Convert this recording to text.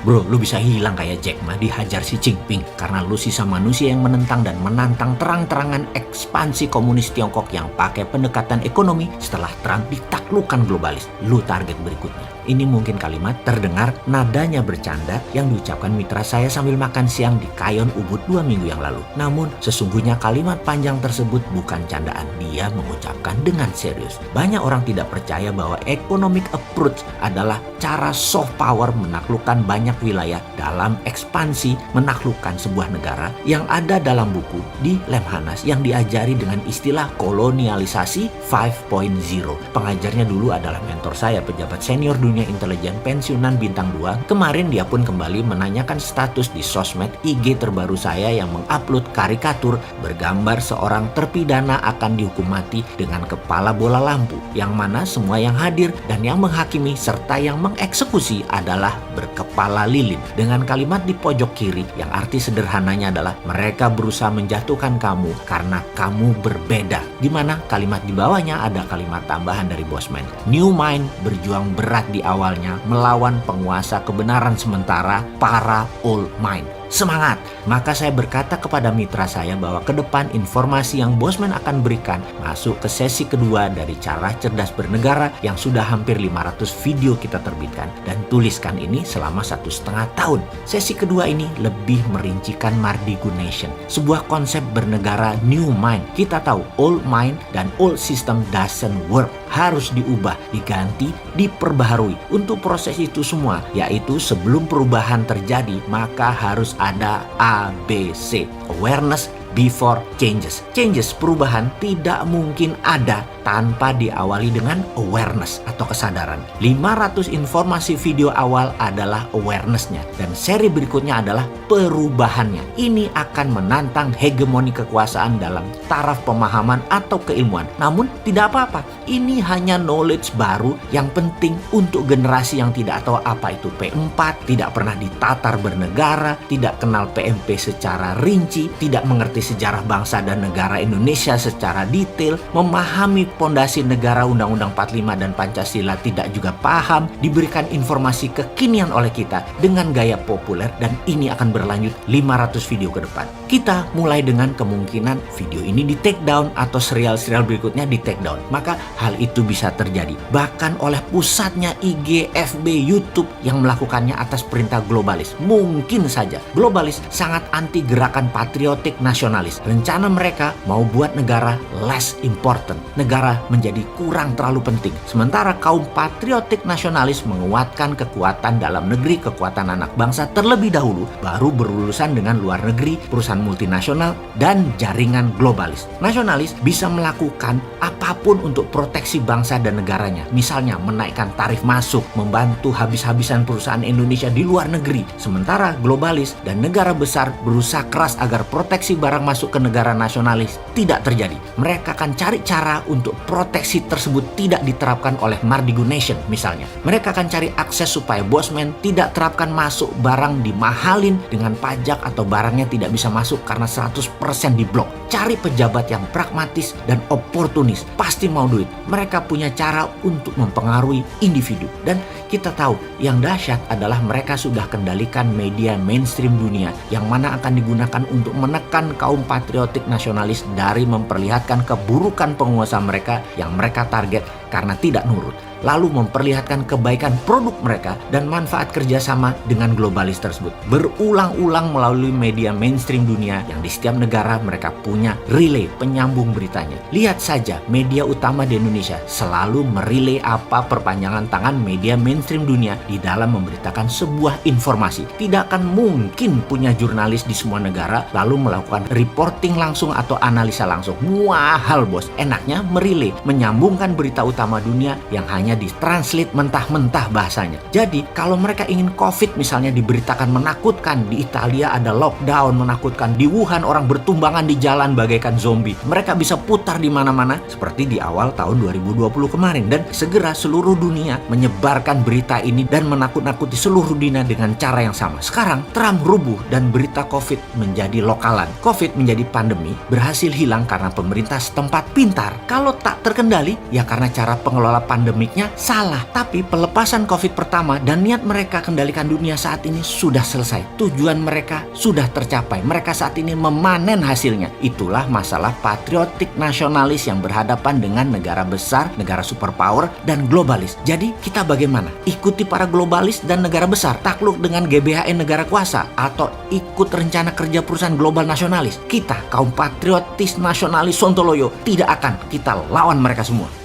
Bro, lu bisa hilang kayak Jack Ma dihajar si Jinping karena lu sisa manusia yang menentang dan menantang terang-terangan ekspansi komunis Tiongkok yang pakai pendekatan ekonomi setelah Trump ditaklukkan globalis. Lu target berikutnya. Ini mungkin kalimat terdengar nadanya bercanda yang diucapkan mitra saya sambil makan siang di Kayon Ubud 2 minggu yang lalu. Namun sesungguhnya kalimat panjang tersebut bukan candaan. Dia mengucapkan dengan serius. Banyak orang tidak percaya bahwa economic approach adalah cara soft power menaklukkan banyak wilayah dalam ekspansi menaklukkan sebuah negara yang ada dalam buku di Lemhanas yang diajari dengan istilah kolonialisasi 5.0. Pengajarnya dulu adalah mentor saya, pejabat senior dunia intelijen pensiunan bintang 2. Kemarin dia pun kembali menanyakan status di sosmed IG terbaru saya yang mengupload karikatur bergambar seorang terpidana akan dihukum mati dengan kepala bola lampu, yang mana semua yang hadir dan yang menghakimi serta yang mengeksekusi adalah berkepala lilin, dengan kalimat di pojok kiri yang arti sederhananya adalah mereka berusaha menjatuhkan kamu karena kamu berbeda, di mana kalimat di bawahnya ada kalimat tambahan dari Bosman. New Mind berjuang berat di awalnya melawan penguasa kebenaran sementara para Old Mind. Semangat! Maka saya berkata kepada mitra saya bahwa ke depan informasi yang Bosman akan berikan masuk ke sesi kedua dari cara cerdas bernegara yang sudah hampir 500 video kita terbitkan dan tuliskan ini selama 1,5 tahun. Sesi kedua ini lebih merincikan Mardigunation, sebuah konsep bernegara new mind. Kita tahu old mind dan old system doesn't work, harus diubah, diganti, diperbaharui. Untuk proses itu semua, yaitu sebelum perubahan terjadi, maka harus ada ABC, awareness before changes. Changes, perubahan tidak mungkin ada tanpa diawali dengan awareness atau kesadaran. 500 informasi video awal adalah awareness-nya dan seri berikutnya adalah perubahannya. Ini akan menantang hegemoni kekuasaan dalam taraf pemahaman atau keilmuan. Namun tidak apa-apa, ini hanya knowledge baru yang penting untuk generasi yang tidak tahu apa itu P4, tidak pernah ditatar bernegara, tidak kenal PMP secara rinci, tidak mengerti sejarah bangsa dan negara Indonesia secara detail, memahami pondasi negara Undang-Undang 45 dan Pancasila tidak juga paham, diberikan informasi kekinian oleh kita dengan gaya populer, dan ini akan berlanjut 500 video ke depan. Kita mulai dengan kemungkinan video ini di take down atau serial-serial berikutnya di take down. Maka hal itu bisa terjadi bahkan oleh pusatnya IG, FB, YouTube yang melakukannya atas perintah globalis. Mungkin saja globalis sangat anti gerakan patriotik nasionalis. Rencana mereka mau buat negara less important, negara menjadi kurang terlalu penting. Sementara kaum patriotik nasionalis menguatkan kekuatan dalam negeri, kekuatan anak bangsa terlebih dahulu, baru berurusan dengan luar negeri, perusahaan multinasional, dan jaringan globalis. Nasionalis bisa melakukan apapun untuk proteksi bangsa dan negaranya. Misalnya menaikkan tarif masuk, membantu habis-habisan perusahaan Indonesia di luar negeri. Sementara globalis dan negara besar berusaha keras agar proteksi barang masuk ke negara nasionalis tidak terjadi. Mereka akan cari cara untuk proteksi tersebut tidak diterapkan oleh Mardigunation misalnya. Mereka akan cari akses supaya Bosman tidak terapkan masuk barang dimahalin dengan pajak atau barangnya tidak bisa masuk karena 100% diblok. Cari pejabat yang pragmatis dan oportunis, pasti mau duit. Mereka punya cara untuk mempengaruhi individu. Dan kita tahu yang dahsyat adalah mereka sudah kendalikan media mainstream dunia yang mana akan digunakan untuk menekan kaum patriotik nasionalis dari memperlihatkan keburukan penguasa mereka yang mereka target karena tidak nurut, lalu memperlihatkan kebaikan produk mereka dan manfaat kerjasama dengan globalis tersebut. Berulang-ulang melalui media mainstream dunia yang di setiap negara mereka punya relay penyambung beritanya. Lihat saja media utama di Indonesia selalu merelay apa perpanjangan tangan media mainstream dunia di dalam memberitakan sebuah informasi. Tidak akan mungkin punya jurnalis di semua negara lalu melakukan reporting langsung atau analisa langsung. Mahal bos. Enaknya merelay, menyambungkan berita utama dunia yang hanya ditranslate mentah-mentah bahasanya. Jadi kalau mereka ingin COVID misalnya diberitakan menakutkan, di Italia ada lockdown menakutkan, di Wuhan orang bertumbangan di jalan bagaikan zombie, mereka bisa putar di mana-mana seperti di awal tahun 2020 kemarin, dan segera seluruh dunia menyebarkan berita ini dan menakut-nakuti seluruh dunia dengan cara yang sama. Sekarang Trump rubuh dan berita COVID menjadi lokalan. COVID menjadi pandemi berhasil hilang karena pemerintah setempat pintar. Kalau tak terkendali ya karena cara cara pengelola pandemiknya salah. Tapi pelepasan COVID pertama dan niat mereka kendalikan dunia saat ini sudah selesai. Tujuan mereka sudah tercapai. Mereka saat ini memanen hasilnya. Itulah masalah patriotik nasionalis yang berhadapan dengan negara besar, negara superpower, dan globalis. Jadi kita bagaimana? Ikuti para globalis dan negara besar, takluk dengan GBHN negara kuasa, atau ikut rencana kerja perusahaan global nasionalis? Kita, kaum patriotis nasionalis Sontoloyo, tidak akan kita lawan mereka semua.